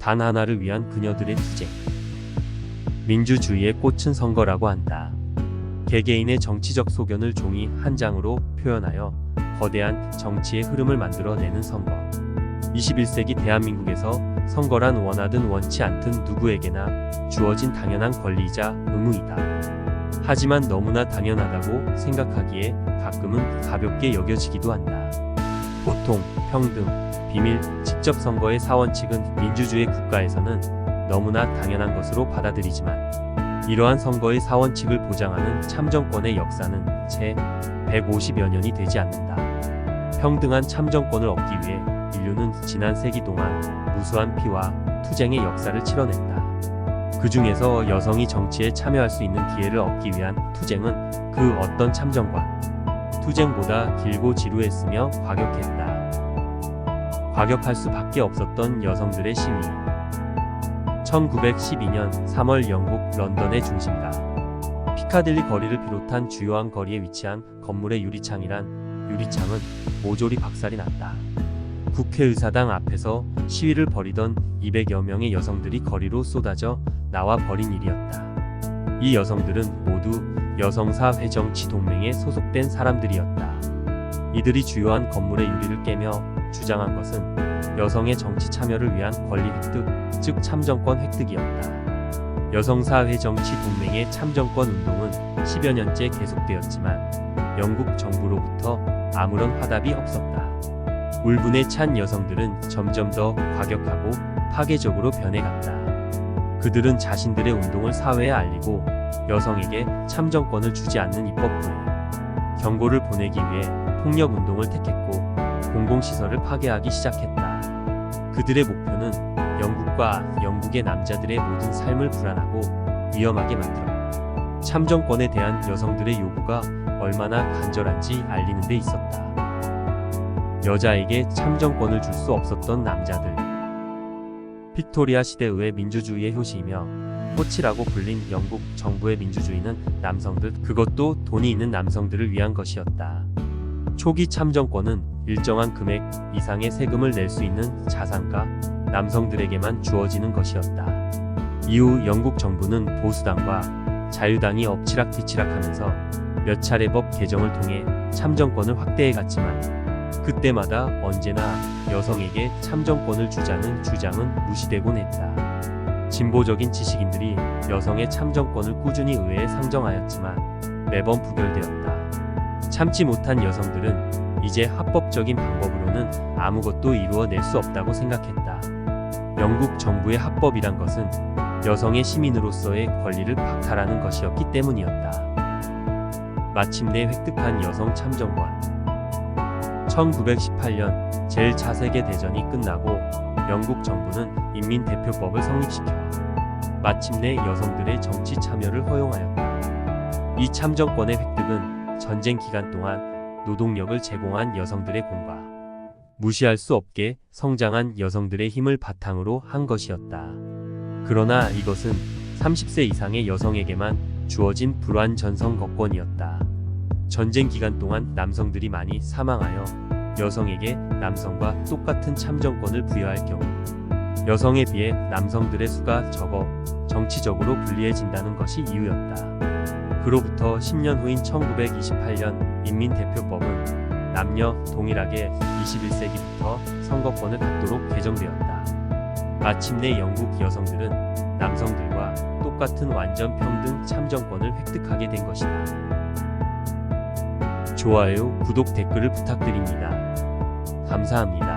단 하나를 위한 그녀들의 투쟁. 민주주의의 꽃은 선거라고 한다. 개개인의 정치적 소견을 종이 한 장으로 표현하여 거대한 정치의 흐름을 만들어내는 선거. 21세기 대한민국에서 선거란 원하든 원치 않든 누구에게나 주어진 당연한 권리이자 의무이다. 하지만 너무나 당연하다고 생각하기에 가끔은 가볍게 여겨지기도 한다. 보통, 평등, 비밀, 직접 선거의 사원칙은 민주주의 국가에서는 너무나 당연한 것으로 받아들이지만 이러한 선거의 사원칙을 보장하는 참정권의 역사는 채 150여 년이 되지 않는다. 평등한 참정권을 얻기 위해 인류는 지난 세기 동안 무수한 피와 투쟁의 역사를 치러냈다. 그 중에서 여성이 정치에 참여할 수 있는 기회를 얻기 위한 투쟁은 그 어떤 참정권, 투쟁보다 길고 지루했으며 과격했다. 과격할 수밖에 없었던 여성들의 시위. 1912년 3월 영국 런던의 중심가 피카딜리 거리를 비롯한 주요한 거리에 위치한 건물의 유리창은 모조리 박살이 났다. 국회의사당 앞에서 시위를 벌이던 200여 명의 여성들이 거리로 쏟아져 나와 벌인 일이었다. 이 여성들은 모두 여성사회정치동맹에 소속된 사람들이었다. 이들이 주요한 건물의 유리를 깨며 주장한 것은 여성의 정치 참여를 위한 권리 획득, 즉 참정권 획득이었다. 여성사회정치동맹의 참정권 운동은 10여 년째 계속되었지만 영국 정부로부터 아무런 화답이 없었다. 울분에 찬 여성들은 점점 더 과격하고 파괴적으로 변해갔다. 그들은 자신들의 운동을 사회에 알리고 여성에게 참정권을 주지 않는 입법부에 경고를 보내기 위해 폭력운동을 택했고 공공시설을 파괴하기 시작했다. 그들의 목표는 영국과 영국의 남자들의 모든 삶을 불안하고 위험하게 만들어 참정권에 대한 여성들의 요구가 얼마나 간절한지 알리는 데 있었다. 여자에게 참정권을 줄 수 없었던 남자들. 빅토리아 시대의 민주주의의 효시이며 꽃이라고 불린 영국 정부의 민주주의는 남성들, 그것도 돈이 있는 남성들을 위한 것이었다. 초기 참정권은 일정한 금액 이상의 세금을 낼 수 있는 자산가 남성들에게만 주어지는 것이었다. 이후 영국 정부는 보수당과 자유당이 엎치락뒤치락하면서 몇 차례 법 개정을 통해 참정권을 확대해갔지만 그때마다 언제나 여성에게 참정권을 주자는 주장은 무시되곤 했다. 진보적인 지식인들이 여성의 참정권을 꾸준히 의회에 상정하였지만 매번 부결되었다. 참지 못한 여성들은 이제 합법적인 방법으로는 아무것도 이루어낼 수 없다고 생각했다. 영국 정부의 합법이란 것은 여성의 시민으로서의 권리를 박탈하는 것이었기 때문이었다. 마침내 획득한 여성 참정권. 1918년 제1차 세계대전이 끝나고 영국 정부는 인민대표법을 성립시켜 마침내 여성들의 정치 참여를 허용하였다. 이 참정권의 획득은 전쟁 기간 동안 노동력을 제공한 여성들의 공과 무시할 수 없게 성장한 여성들의 힘을 바탕으로 한 것이었다. 그러나 이것은 30세 이상의 여성에게만 주어진 불완전선거권이었다. 전쟁 기간 동안 남성들이 많이 사망하여 여성에게 남성과 똑같은 참정권을 부여할 경우 여성에 비해 남성들의 수가 적어 정치적으로 불리해진다는 것이 이유였다. 그로부터 10년 후인 1928년 인민대표법은 남녀 동일하게 21세기부터 선거권을 갖도록 개정되었다. 마침내 영국 여성들은 남성들과 똑같은 완전 평등 참정권을 획득하게 된 것이다. 좋아요, 구독, 댓글을 부탁드립니다. 감사합니다.